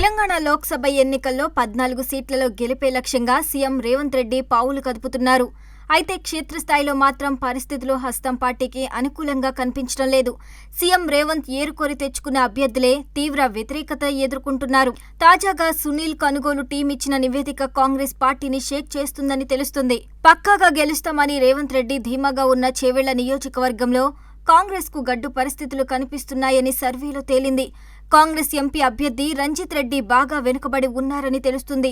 తెలంగాణ లోక్సభ ఎన్నికల్లో 14 సీట్లలో గెలిపే లక్ష్యంగా సీఎం రేవంత్ రెడ్డి పావులు కదుపుతున్నారు. అయితే క్షేత్రస్థాయిలో మాత్రం పరిస్థితులు హస్తం పార్టీకి అనుకూలంగా కనిపించడం లేదు. సీఎం రేవంత్ ఏరుకోరి తెచ్చుకున్న అభ్యర్థులే తీవ్ర వ్యతిరేకత ఎదుర్కొంటున్నారు. తాజాగా సునీల్ కొనుగోలు టీం ఇచ్చిన నివేదిక కాంగ్రెస్ పార్టీని షేక్ చేస్తుందని తెలుస్తుంది. పక్కాగా గెలుస్తామని రేవంత్ రెడ్డి ధీమాగా ఉన్న చేవెళ్ల నియోజకవర్గంలో కాంగ్రెస్ కు గడ్డు పరిస్థితులు కనిపిస్తున్నాయని సర్వేలో తేలింది. కాంగ్రెస్ ఎంపీ అభ్యర్థి రంజిత్ రెడ్డి బాగా వెనుకబడి ఉన్నారని తెలుస్తుంది.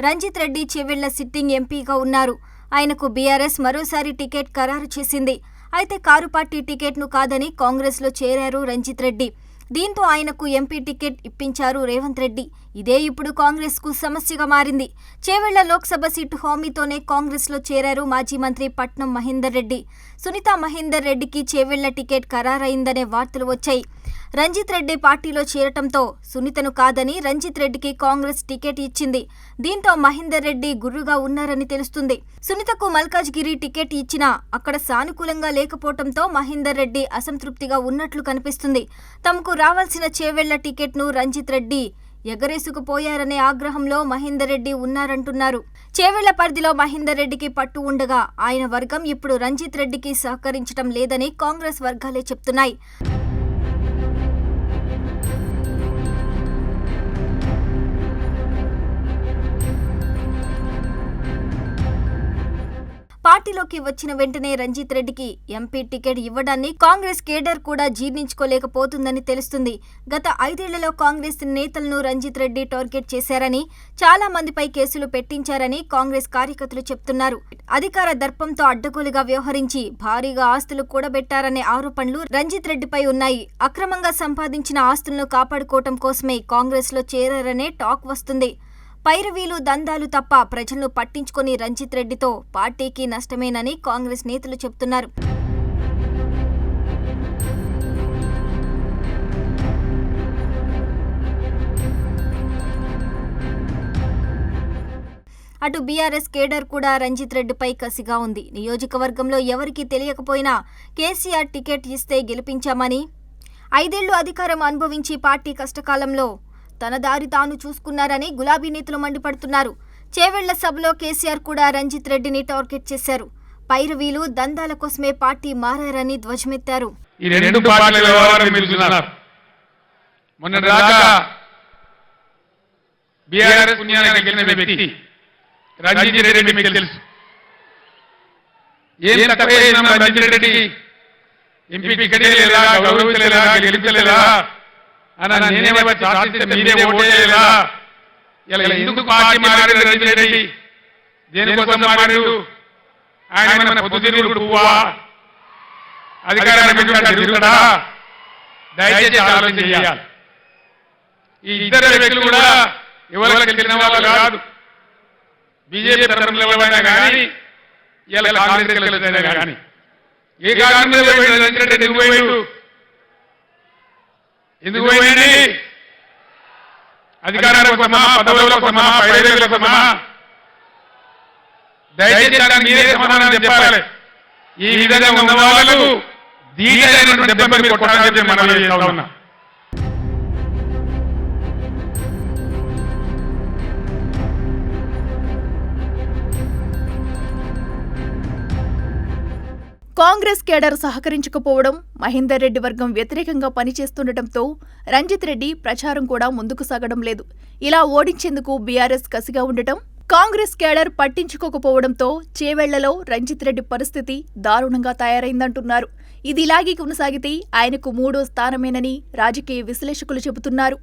రంజిత్ రెడ్డి చేవెళ్ల సిట్టింగ్ ఎంపీగా ఉన్నారు. ఆయనకు బీఆర్ఎస్ మరోసారి టికెట్ ఖరారు చేసింది. అయితే కారు పార్టీ టికెట్ను కాదని కాంగ్రెస్లో చేరారు రంజిత్ రెడ్డి. దీంతో ఆయనకు ఎంపీ టికెట్ ఇప్పించారు రేవంత్ రెడ్డి. ఇదే ఇప్పుడు కాంగ్రెస్ కు సమస్యగా మారింది. చేవెళ్ల లోక్సభ సీటు హామీతోనే కాంగ్రెస్లో చేరారు మాజీ మంత్రి పట్నం మహేందర్ రెడ్డి. సునీతా మహేందర్ రెడ్డికి చేవెళ్ల టికెట్ ఖరారైందనే వార్తలు వచ్చాయి. రంజిత్ రెడ్డి పార్టీలో చేరటంతో సునీతను కాదని రంజిత్ రెడ్డికి కాంగ్రెస్ టికెట్ ఇచ్చింది. దీంతో మహేందర్ రెడ్డి గుర్రుగా ఉన్నారని తెలుస్తుంది. సునీతకు మల్కాజ్గిరి టికెట్ ఇచ్చినా అక్కడ సానుకూలంగా లేకపోవడంతో మహేందర్ రెడ్డి అసంతృప్తిగా ఉన్నట్లు కనిపిస్తుంది. తమకు రావాల్సిన చేవెళ్ల టికెట్ను రంజిత్ రెడ్డి ఎగరేసుకుపోయారనే ఆగ్రహంలో మహేందర్ రెడ్డి ఉన్నారంటున్నారు. చేవెళ్ల పరిధిలో మహేందర్ రెడ్డికి పట్టు ఉండగా ఆయన వర్గం ఇప్పుడు రంజిత్ రెడ్డికి సహకరించడం లేదని కాంగ్రెస్ వర్గాలే చెప్తున్నాయి. పార్టీలోకి వచ్చిన వెంటనే రంజిత్ రెడ్డికి ఎంపీ టికెట్ ఇవ్వడాన్ని కాంగ్రెస్ కేడర్ కూడా జీర్ణించుకోలేకపోతుందని తెలుస్తుంది. గత 5 ఏళ్లలో కాంగ్రెస్ నేతలను రంజిత్ రెడ్డి టార్గెట్ చేశారని, చాలా మందిపై కేసులు పెట్టించారని కాంగ్రెస్ కార్యకర్తలు చెప్తున్నారు. అధికార దర్పంతో అడ్డగోలుగా వ్యవహరించి భారీగా ఆస్తులు కూడబెట్టారనే ఆరోపణలు రంజిత్ రెడ్డిపై ఉన్నాయి. అక్రమంగా సంపాదించిన ఆస్తులను కాపాడుకోవటం కోసమే కాంగ్రెస్లో చేరారనే టాక్ వస్తుంది. పైరవీలు దందాలు తప్ప ప్రజలను పట్టించుకొని రంజిత్ రెడ్డితో పార్టీకి నష్టమేనని కాంగ్రెస్ నేతలు చెబుతున్నారు. అటు బీఆర్ఎస్ కేడర్ కూడా రంజిత్ రెడ్డిపై కసిగా ఉంది. నియోజకవర్గంలో ఎవరికీ తెలియకపోయినా కేసీఆర్ టికెట్ ఇస్తే గెలిపించామని, 5 ఏళ్లు అధికారం అనుభవించి పార్టీ కష్టకాలంలో తన దారి తాను చూసుకున్నారని గులాబీ నేతలు మండిపడుతున్నారు. చేవెళ్ల సభలో కేసీఆర్ కూడా రంజిత్ రెడ్డిని టార్గెట్ చేశారు. పైరవీలు దందాల కోసమే పార్టీ మారారని ధ్వజమెత్తారు. నేనే మీరే ఓటేలా ఎందుకు పార్టీ మారాడు రంజిత్ రెడ్డి? దేనికోసం మారాడు? ఆయన పొద్దుతిరుగుడు పువ్వా? అధికారాన్ని తిరుగుతాడా? దయచేసి ఆలోచన చేయాలి. ఈ ఇద్దరు వ్యక్తులు కూడా ఎవరికి తెలిసిన వాళ్ళు కాదు. బీజేపీ తరఫున ఎవరైనా కానీ ఇలా కాంగ్రెస్ కానీ ఏ కారణంగా రంజిత్ రెడ్డి ఎందుకు పోయాడు? ఎందుకు పోయింది? అధికారాల కోసమా, పదవుల కోసమా, పైరవీల కోసమా? దయచేసి మీరే సమాధానం చెప్పాలి. ఈ విధంగా ఉన్న వాళ్ళు దీటైనటువంటి దెబ్బ మీరు కొట్టాలని చెప్పి మనం చేస్తా ఉన్నాం. కాంగ్రెస్ కేడర్ సహకరించకపోవడం, మహేందర్ రెడ్డి వర్గం వ్యతిరేకంగా పనిచేస్తుండటంతో రంజిత్ రెడ్డి ప్రచారం కూడా ముందుకు సాగడం లేదు. ఇలా ఓడించేందుకు బీఆర్ఎస్ కసిగా ఉండటం, కాంగ్రెస్ కేడర్ పట్టించుకోకపోవడంతో చేవెళ్లలో రంజిత్ రెడ్డి పరిస్థితి దారుణంగా తయారైందంటున్నారు. ఇది ఇలాగే కొనసాగితే ఆయనకు 3వ స్థానమేనని రాజకీయ విశ్లేషకులు చెబుతున్నారు.